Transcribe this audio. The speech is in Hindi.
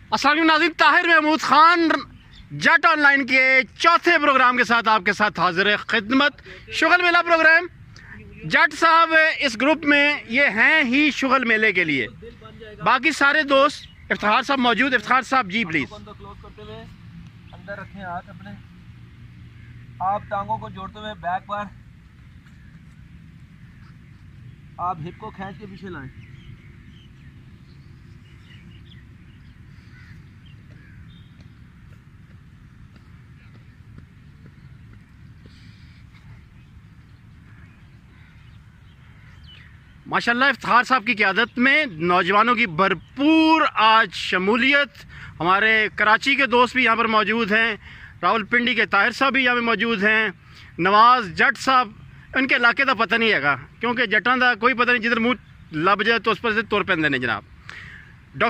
अस्सलाम नाज़रीन, ताहिर महमूद ख़ान जट ऑनलाइन के चौथे प्रोग्राम के साथ आपके साथ हाजिर खिदमत। शुगल मेला प्रोग्राम जट साहब इस ग्रुप में ये हैं ही शुगल मेले के लिए, बाकी सारे दोस्त इफ्तिखार साहब मौजूद। इफ्तिखार साहब जी प्लीज़। अंदर रखें हाथ अपने, आप टांगों को जोड़ते हुए बैक पर आप हिप को खींच के पीछे लाएं। माशाल्लाह इफ्तिखार साहब की क़यादत में नौजवानों की भरपूर आज शमूलियत। हमारे कराची के दोस्त भी यहाँ पर मौजूद हैं, रावलपिंडी के ताहिर साहब भी यहाँ पर मौजूद हैं, नवाज़ जट साहब। इनके इलाके का पता नहीं है क्योंकि जटां का कोई पता नहीं, जिधर मुँह लब जाए तो उस पर से तुर पैंदे ने जनाब।